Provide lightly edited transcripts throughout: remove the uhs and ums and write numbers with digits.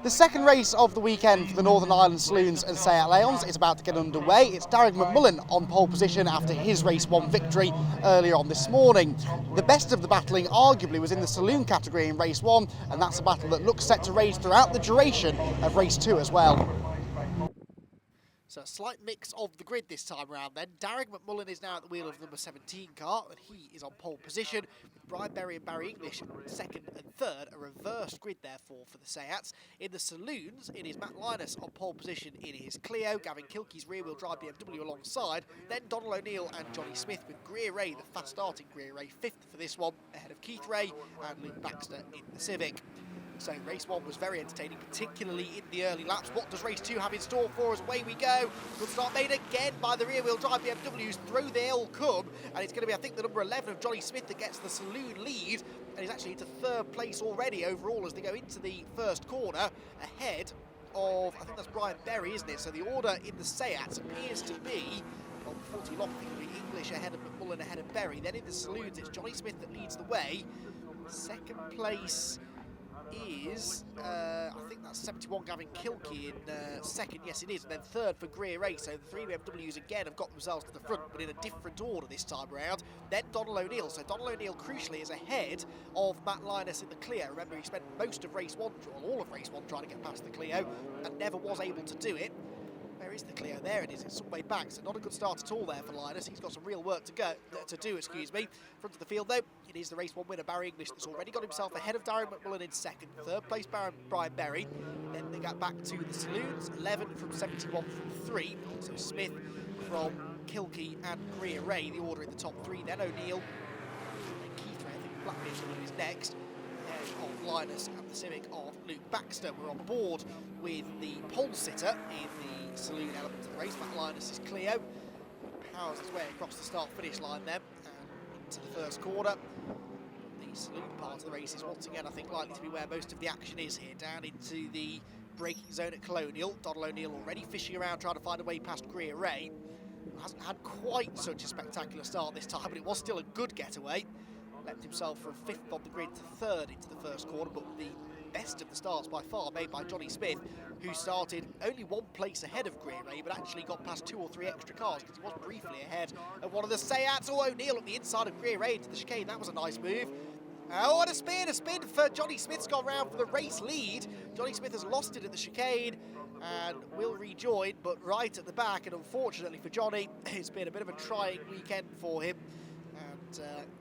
The second race of the weekend for the Northern Ireland Saloons and Saloons is about to get underway. It's Darren McMullen on pole position after his race 1 victory earlier on this morning. The best of the battling arguably was in the saloon category in race 1, and that's a battle that looks set to rage throughout the duration of race 2 as well. So a slight mix of the grid this time around then. Darren McMullen is now at the wheel of the number 17 car, and he is on pole position, with Brian Berry and Barry English second and third, a reversed grid therefore for the Seats. In the Saloons, it is Matt Linus on pole position in his Clio, Gavin Kilkey's rear-wheel drive BMW alongside, then Donald O'Neill and Johnny Smith with Greer Ray, the fast-starting Greer Ray, fifth for this one, ahead of Keith Ray and Luke Baxter in the Civic. So race 1 was very entertaining, particularly in the early laps. What does race 2 have in store for us? Away we go. Good start made again by the rear-wheel drive BMWs. Through they all come, and it's going to be, I think, the number 11 of Johnny Smith that gets the saloon lead, and he's actually into third place already overall as they go into the first corner, ahead of, I think that's Brian Berry, isn't it? So the order in the Seats appears to be, on 40 lock, I think it'll be English ahead of McMullen, ahead of Berry. Then in the Saloons, it's Johnny Smith that leads the way. Second place is, I think that's 71 Gavin Kilkey in second, yes it is, and then third for Greer Ray. So the three BMWs again have got themselves to the front, but in a different order this time around. Then Donald O'Neill, so Donald O'Neill crucially is ahead of Matt Linus in the Clio. Remember, he spent most of race 1, or all of race 1, trying to get past the Clio and never was able to do it. Where is the Clio? There it is, it's some way back, so not a good start at all there for Linus. He's got some real work to do. Front of the field though, it is the race 1 winner, Barry English, that's already got himself ahead of Darren McMullen in second. Third place, Brian Berry. Then they got back to the Saloons, 11 from 71 from 3. So Smith from Kilkey and Greer Ray, the order in the top 3. Then O'Neill, then Keith Ray, I think Blackbeard is next. Of Linus and the Civic of Luke Baxter. We're on board with the pole sitter in the saloon element of the race. Matt Linus' Clio powers his way across the start-finish line then and into the first corner. The saloon part of the race is once again, I think, likely to be where most of the action is here, down into the braking zone at Colonial. Donald O'Neill already fishing around trying to find a way past Greer Ray. Hasn't had quite such a spectacular start this time, but it was still a good getaway. Left himself from 5th on the grid to 3rd into the first corner, but the best of the starts by far made by Johnny Smith, who started only 1 place ahead of Greer Ray, but actually got past 2 or 3 extra cars because he was briefly ahead of one of the Seats. Oh, O'Neill at the inside of Greer Ray into the chicane. That was a nice move. Oh, and a spin for Johnny Smith's gone round for the race lead. Johnny Smith has lost it at the chicane and will rejoin, but right at the back, and unfortunately for Johnny, it's been a bit of a trying weekend for him.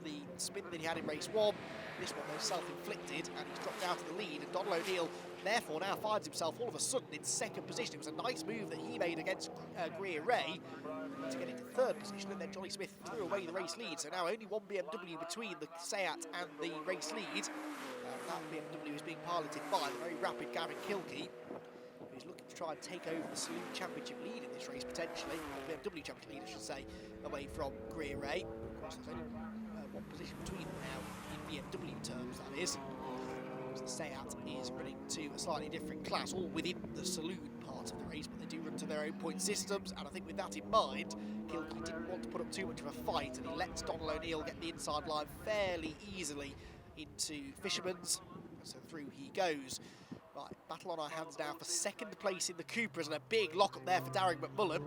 The spin that he had in race 1, this one though self-inflicted, and he's dropped out of the lead, and Donald O'Neill therefore now finds himself all of a sudden in second position. It was a nice move that he made against Greer Ray to get into third position, and then Johnny Smith threw away the race lead, so now only 1 BMW between the Seat and the race lead. That BMW is being piloted by the very rapid Gavin Kilkey, who's looking to try and take over the Saloon Championship lead in this race potentially, or BMW Championship lead I should say, away from Greer Ray. Of course there's only 1 position between them now, in BMW terms that is. The Seat is running to a slightly different class, all within the saloon part of the race, but they do run to their own point systems, and I think with that in mind, Kilkey didn't want to put up too much of a fight, and he lets Donald O'Neill get the inside line fairly easily into Fisherman's, so through he goes. Right, battle on our hands now for second place in the Coopers, and a big lock up there for Darren McMullen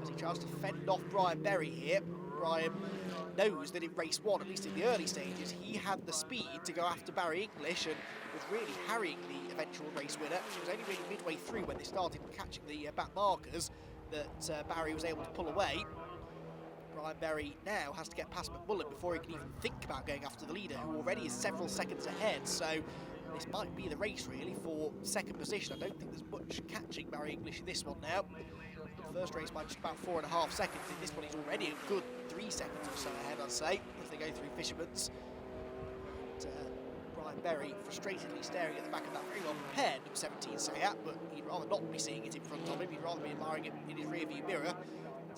as he tries to fend off Brian Berry here. Brian knows that in race 1, at least in the early stages, he had the speed to go after Barry English and was really harrying the eventual race winner. It was only really midway through when they started catching the back markers that Barry was able to pull away. Brian Berry now has to get past McMullen before he can even think about going after the leader, who already is several seconds ahead. So this might be the race really for second position. I don't think there's much catching Barry English in this one now. The first race by just about 4.5 seconds. In this one he's already a good 3 seconds or so ahead, I'd say, as they go through Fisherman's. And, Brian Berry frustratedly staring at the back of that very well prepared number 17 Seat, but he'd rather not be seeing it in front of him. He'd rather be admiring it in his rear view mirror.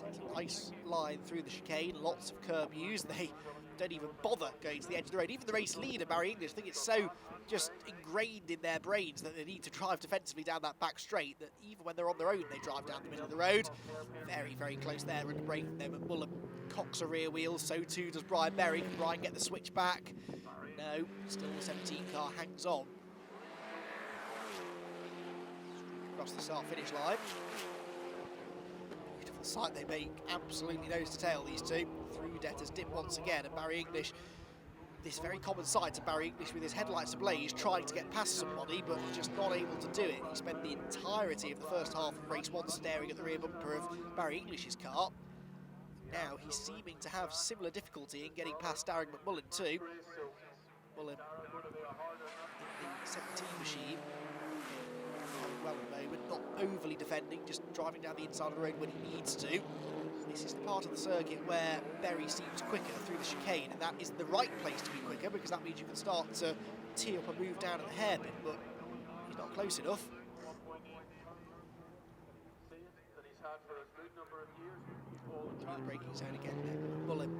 Takes a nice line through the chicane, lots of curb use. They don't even bother going to the edge of the road. Even the race leader, Barry English, I think it's so just ingrained in their brains that they need to drive defensively down that back straight that even when they're on their own, they drive down the middle of the road. Very, very close there under break from them. McMullen cocks a rear wheel, so too does Brian Berry. Can Brian get the switch back? No, still the 17 car hangs on. across the start-finish line. Beautiful sight they make, absolutely nose to tail, these two. Through Debtor's dip once again, and Barry English, this very common sight to Barry English with his headlights ablaze, trying to get past somebody, but just not able to do it. He spent the entirety of the first half of race 1 staring at the rear bumper of Barry English's car. Now he's seeming to have similar difficulty in getting past Darren McMullen too. Mullen in the 17 machine, well at the moment, not overly defending, just driving down the inside of the road when he needs to. This is the part of the circuit where Berry seems quicker through the chicane, and that is the right place to be quicker, because that means you can start to tee up and move down at the hairpin, but he's not close enough. Through the braking zone again, Mullen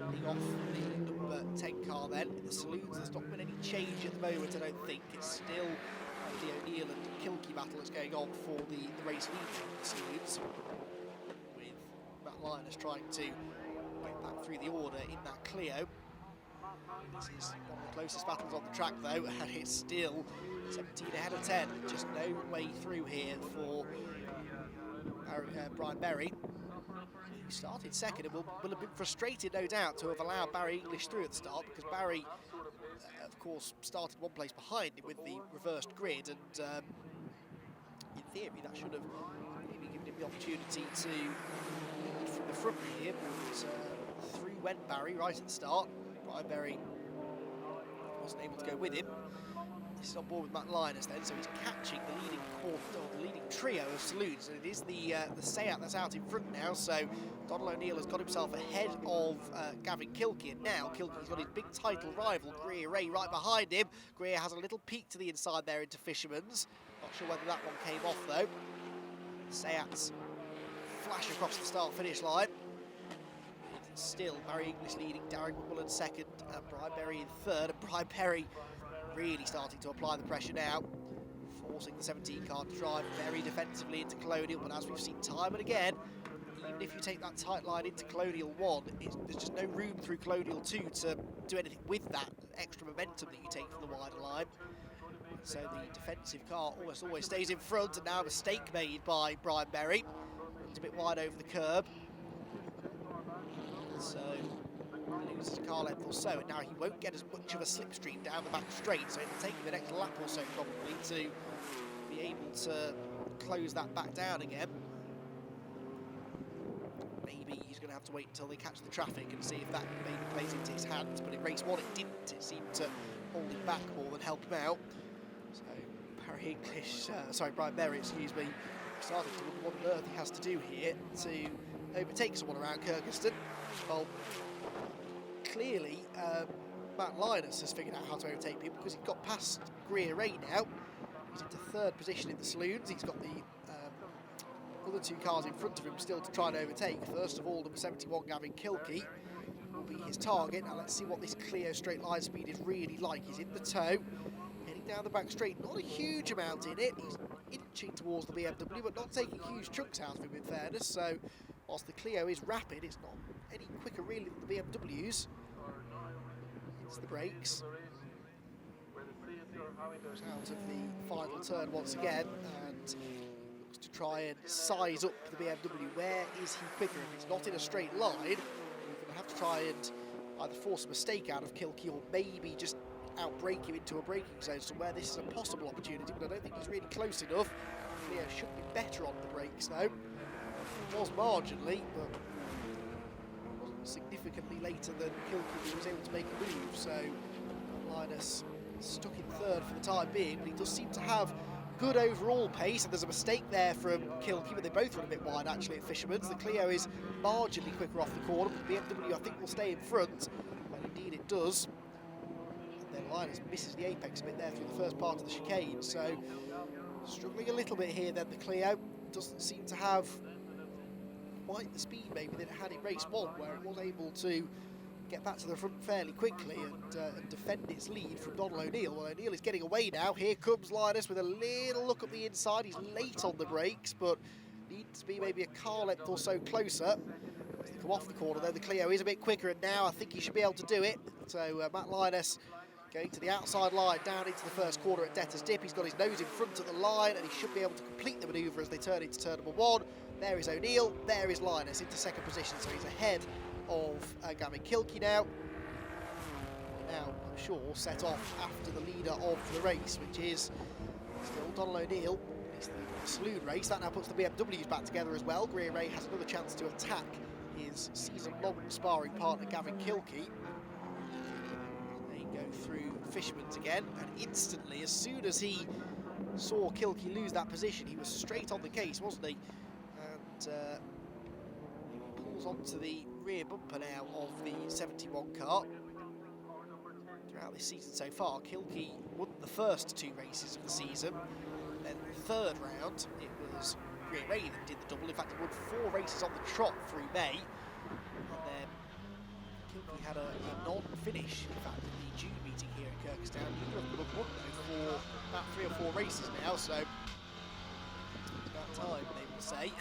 leading off the number 10 car then. In the Saloons, there's not been any change at the moment, I don't think. It's still the O'Neill and Kilkie battle that's going on for the race lead in the Saloons, with Matt Linus trying to get back through the order in that Clio. This is one of the closest battles on the track though, and it's still 17 ahead of 10. Just no way through here for Brian Berry, who started second and will have been frustrated, no doubt, to have allowed Barry English through at the start, because Barry, of course, started one place behind him with the reversed grid, and in theory that should have maybe given him the opportunity to lead from the front here, but through went Barry right at the start. Brian Berry wasn't able to go with him. This is on board with Matt Linus then, so he's catching the leading the leading trio of Saloons, and it is the Seat that's out in front now. So Donald O'Neill has got himself ahead of Gavin Kilkie, and now Kilkie's got his big title rival Greer Ray right behind him. Greer has a little peek to the inside there into Fisherman's. Not sure whether that one came off though. Seats flash across the start-finish line. Still Barry English leading, Darren McMullen second, and Brian Berry in third, and Brian Berry really starting to apply the pressure now, forcing the 17 car to drive very defensively into Colonial, but as we've seen time and again, even if you take that tight line into Colonial 1, there's just no room through Colonial 2 to do anything with that extra momentum that you take from the wider line. So the defensive car almost always stays in front, and now a mistake made by Brian Berry. It's a bit wide over the curb. So he loses a car length or so, and now he won't get as much of a slipstream down the back straight, so it'll take him the next lap or so probably to be able to close that back down again. Maybe he's going to have to wait until they catch the traffic and see if that maybe plays into his hands, but in race 1 it didn't. It seemed to hold him back more than help him out. So Brian Berry, excuse me, starting to wonder what on earth he has to do here to overtake someone around Kirkistown. Well, clearly Matt Linus has figured out how to overtake people, because he's got past Greer Ray now. He's into third position in the Saloons. He's got the other two cars in front of him still to try and overtake. First of all, number 71 Gavin Kilkie will be his target. Now let's see what this Clio straight line speed is really like. He's in the tow, heading down the back straight, not a huge amount in it. He's inching towards the BMW, but not taking huge chunks out of him in fairness. So whilst the Clio is rapid, it's not any quicker really than the BMWs. It's the brakes. Goes out of the final turn once again and looks to try and size up the BMW. Where is he quicker? If it's not in a straight line, you're going to have to try and either force a mistake out of Kilkie or maybe just outbrake him into a braking zone, so where this is a possible opportunity, but I don't think he's really close enough. Clio should be better on the brakes though. It was marginally, but wasn't significantly later than Kilkie, who was able to make a move, so Linus stuck in third for the time being, but he does seem to have good overall pace, and there's a mistake there from Kilkie, but they both run a bit wide actually at Fisherman's. The Clio is marginally quicker off the corner, but the BMW I think will stay in front, and indeed it does. And then Linus misses the apex a bit there through the first part of the chicane, so struggling a little bit here then. The Clio doesn't seem to have quite the speed maybe that it had in race 1, where it was able to get back to the front fairly quickly and defend its lead from Donald O'Neill. Well, O'Neill is getting away now. Here comes Linus with a little look up the inside. He's late on the brakes, but needs to be maybe a car length or so closer. As they come off the corner though, the Clio is a bit quicker, and now I think he should be able to do it. So Matt Linus Going to the outside line, down into the first corner at Debtors Dip. He's got his nose in front of the line, and he should be able to complete the manoeuvre as they turn into turn number 1. There is O'Neill, there is Linus into second position, so he's ahead of Gavin Kilkey now. Now, I'm sure, set off after the leader of the race, which is still Donald O'Neill. It's the Saloon race. That now puts the BMWs back together as well. Greer Ray has another chance to attack his season-long sparring partner, Gavin Kilkey. They go through Fisherman's again, and instantly, as soon as he saw Kilkey lose that position, he was straight on the case, wasn't he? And pulls onto the rear bumper now of the 71 car. Throughout this season so far, Kilkey won the first 2 races of the season. Then the third round, it was Greer Ray that did the double. In fact, he won 4 races on the trot through May. And then Kilkey had a non-finish, in fact, in the June meeting here at Kirkistown. Neither of them have won, though, for about 3 or 4 races now, so it's about time, they will say,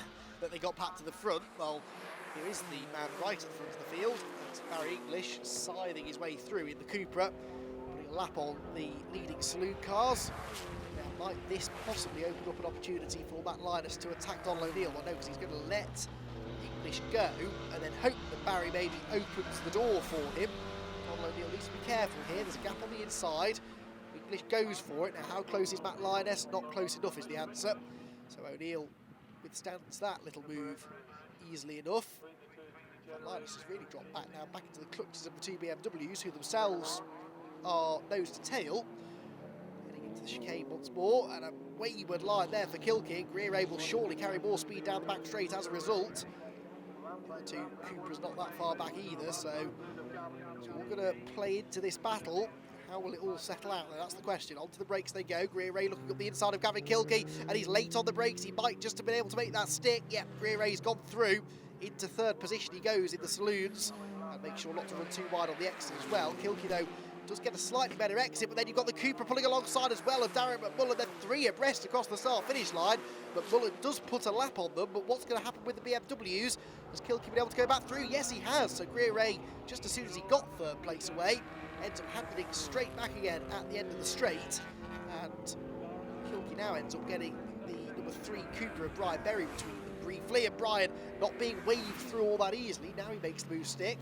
that they got back to the front. Well, here is the man right at the front of the field. That's Barry English scything his way through in the Cupra, putting a lap on the leading Saloon cars. Now, might this possibly open up an opportunity for Matt Linus to attack Donald O'Neill? Well, no, because he's going to let English go and then hope that Barry maybe opens the door for him. Donald O'Neill needs to be careful here. There's a gap on the inside. English goes for it. Now, how close is Matt Linus? Not close enough is the answer. So O'Neill withstands that little move easily enough. Matt Linus has really dropped back now, back into the clutches of the 2 BMWs, who themselves are nose to tail. Heading into the chicane once more, and a wayward line there for Kilkey. Greer Ray will surely carry more speed down the back straight as a result. The other 2 Cupras not that far back either, so we're going to play into this battle. How will it all settle out there? That's the question. Onto the brakes they go. Greer Ray looking up the inside of Gavin Kilkey, and he's late on the brakes. He might just have been able to make that stick. Yep, Greer Ray's gone through. Into third position he goes in the Saloons, and make sure not to run too wide on the exit as well. Kilkey, though, does get a slightly better exit, but then you've got the Cupra pulling alongside as well of Darren McMullen. Then 3 abreast across the start-finish line. McMullen does put a lap on them, but what's going to happen with the BMWs? Has Kilkey been able to go back through? Yes, he has. So Greer Ray, just as soon as he got third place away, ends up handing it straight back again at the end of the straight, and Kilkey now ends up getting the number 3 Cupra of Brian Berry between them briefly, and Brian not being waved through all that easily. Now he makes the move stick.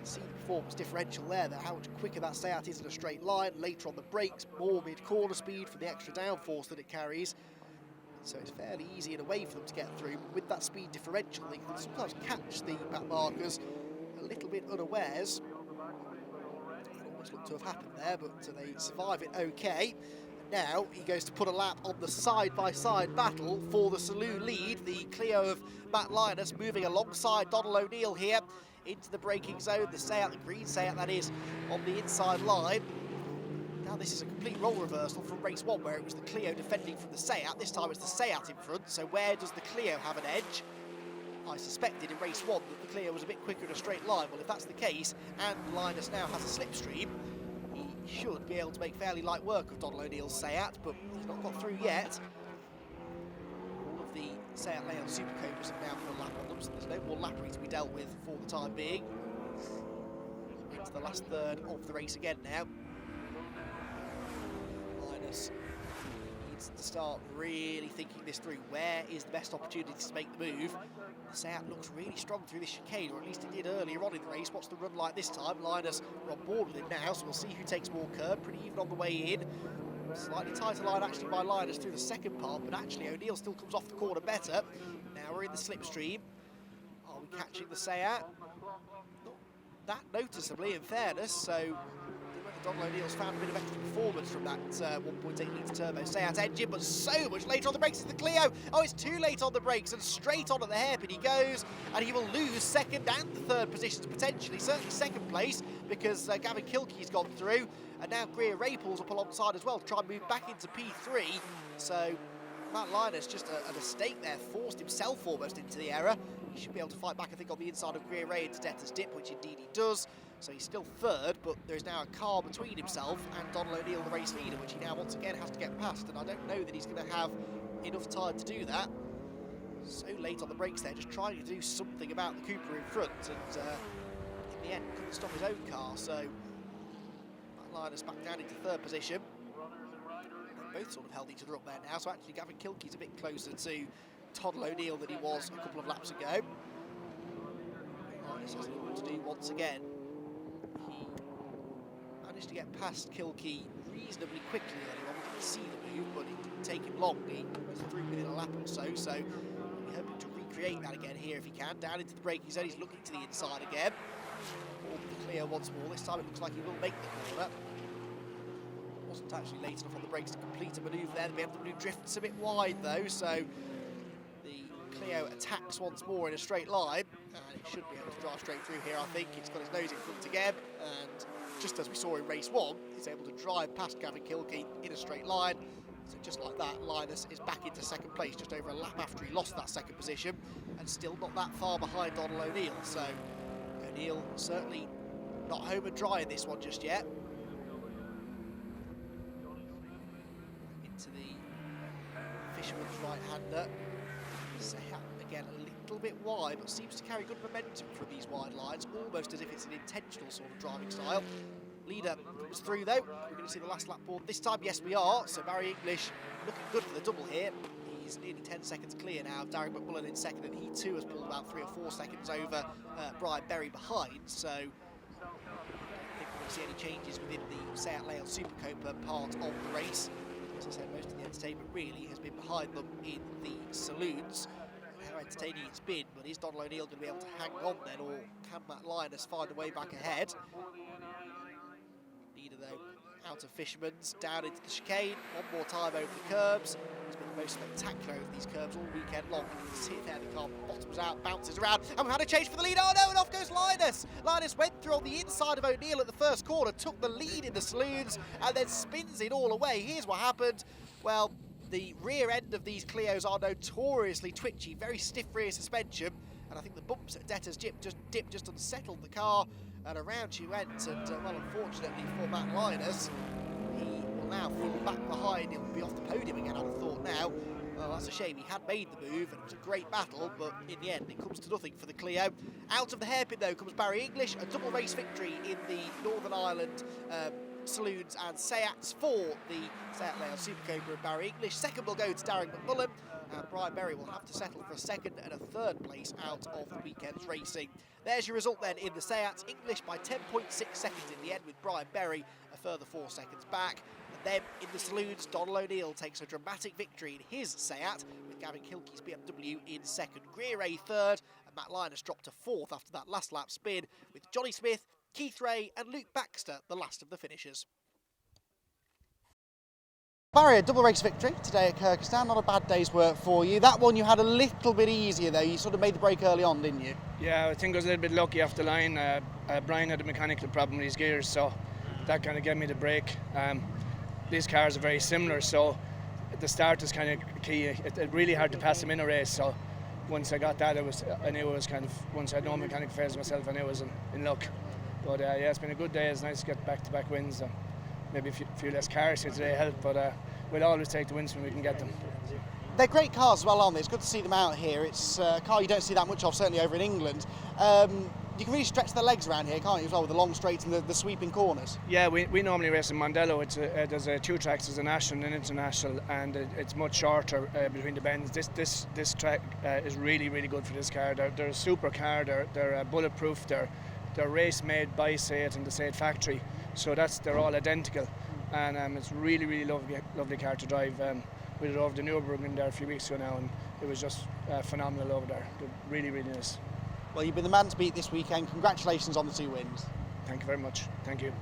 See the performance differential there, how much quicker that Seat is in a straight line. Later on the brakes, more mid-corner speed for the extra downforce that it carries. So it's fairly easy in a way for them to get through. But with that speed differential, they can sometimes catch the back markers a little bit unawares. That almost looked to have happened there, but they survive it okay. Now he goes to put a lap on the side-by-side battle for the Saloon lead. The Clio of Matt Linus moving alongside Donald O'Neill here into the braking zone. The Seat, the green Seat that is, on the inside line. Now this is a complete role reversal from race 1, where it was the Clio defending from the Seat. This time it's the Seat in front, so where does the Clio have an edge? I suspected in race 1 that the Clio was a bit quicker in a straight line. Well, if that's the case, and Linus now has a slipstream, he should be able to make fairly light work of Donald O'Neill's Seat, but he's not got through yet. All of the Seat Leon Super Cobras have now put a lap on them, so there's no more lappery to be dealt with for the time being. Into the last third of the race again now. Linus needs to start really thinking this through. Where is the best opportunity to make the move? The Seat looks really strong through this chicane, or at least it did earlier on in the race. What's the run like this time? Linus, we're on board with him now, so we'll see who takes more curb. Pretty even on the way in. Slightly tighter line actually by Linus through the second part, but actually O'Neill still comes off the corner better. Now we're in the slipstream. Are we catching the Seat? Not that noticeably, in fairness, so Donald O'Neill's found a bit of extra performance from that 1.8 litre turbo Seat engine, but so much later on the brakes is the Clio. Oh, it's too late on the brakes, and straight on at the hairpin he goes, and he will lose second and third positions potentially, certainly second place, because Gavin Kilkey's gone through, and now Greer Ray pulls up alongside as well to try and move back into P3, so Matt Linus, just a mistake there, forced himself almost into the error. He should be able to fight back, I think, on the inside of Greer Ray into Debtors Dip, which indeed he does. So he's still third, but there's now a car between himself and Donald O'Neill, the race leader, which he now once again has to get past. And I don't know that he's going to have enough time to do that. So late on the brakes there, just trying to do something about the Cooper in front, and in the end couldn't stop his own car. So Matt Linus back down into third position. They've both sort of held each other up there now, so actually Gavin Kilkey's a bit closer to Todd O'Neill than he was a couple of laps ago. Linus has what to do once again. He managed to get past Kilkey reasonably quickly earlier on. We didn't see the move, but it didn't take him long. He was through within a lap or so, so we're hoping to recreate that again here if he can. Down into the braking zone, he's looking to the inside again. Clear once more. This time it looks like he will make the corner. Wasn't actually late enough on the brakes to complete a manoeuvre there. The BMW drifts a bit wide though, so the Clio attacks once more in a straight line, and it should be able to drive straight through here. I think it's got his nose in front again, and just as we saw in race 1, it's able to drive past Gavin Kilkey in a straight line. So just like that, Linus is back into second place just over a lap after he lost that second position, and still not that far behind Donald O'Neill. So O'Neill certainly not home and dry in this one just yet. Into the Fisherman's right-hander. Again, a little bit wide, but seems to carry good momentum from these wide lines, almost as if it's an intentional sort of driving style. Leader comes through though. We're going to see the last lap board this time. Yes, we are. So Barry English looking good for the double here. He's nearly 10 seconds clear now of Darren McMullen in second, and he too has pulled about 3 or 4 seconds over Brian Berry behind. So I don't think we're going to see any changes within the Seat Leon Super Copa part of the race. As I said, most of the entertainment really has been behind them in the saloons. How entertaining it's been, but is Donald O'Neill going to be able to hang on then, or can Matt Linus find a way back ahead? Leader though out of Fisherman's, down into the chicane, one more time over the curbs. It's been the most spectacular of these curbs all weekend long. You can see it there, the car bottoms out, bounces around, and we've had a change for the lead. Oh no, and off goes Linus! Linus went through on the inside of O'Neill at the first corner, took the lead in the saloons, and then spins it all away. Here's what happened. Well, the rear end of these Clios are notoriously twitchy, very stiff rear suspension, and I think the bumps at Detter's dip just unsettled the car, and around she went, and well, unfortunately for Matt Linus, he will now fall back behind. He'll be off the podium again, I'd have thought now. Well, that's a shame. He had made the move, and it was a great battle, but in the end, it comes to nothing for the Clio. Out of the hairpin, though, comes Barry English, a double race victory in the Northern Ireland Saloons and Seats for the Seat Leon Super Copa and Barry English. Second will go to Darren McMullen, and Brian Berry will have to settle for a second and a third place out of the weekend's racing. There's your result then in the Seats. English by 10.6 seconds in the end, with Brian Berry a further 4 seconds back. And then in the Saloons, Donald O'Neill takes a dramatic victory in his Seat, with Gavin Kilkey's BMW in second, Greer A third, and Matt Linus dropped to fourth after that last lap spin, with Johnny Smith, Keith Ray and Luke Baxter the last of the finishers. Barry, a double race victory today at Kirkistown. Not a bad day's work for you. That one you had a little bit easier though. You sort of made the break early on, didn't you? Yeah, I think I was a little bit lucky off the line. Brian had a mechanical problem with his gears, so that kind of gave me the break. These cars are very similar, so the start is kind of key. It's really hard to pass them in a race, so once I got that, I knew it was kind of, once I had no mechanical fails myself, I knew I was in luck. But yeah, it's been a good day. It's nice to get back-to-back wins. Maybe a few less cars here today help, but we'll always take the wins when we can get them. They're great cars as well, aren't they? It's good to see them out here. It's a car you don't see that much of, certainly over in England. You can really stretch their legs around here, can't you, as well, with the long straights and the sweeping corners? Yeah, we normally race in Mondello. There's 2 tracks, there's a national and international, and it's much shorter between the bends. This track is really, really good for this car. They're a super car, they're bulletproof, they're race made by Seat and the Seat factory, so they're all identical, and it's really, really lovely car to drive. We drove the Nürburgring there a few weeks ago now, and it was just phenomenal over there. They're really, really nice. Well, you've been the man to beat this weekend. Congratulations on the 2 wins. Thank you very much. Thank you.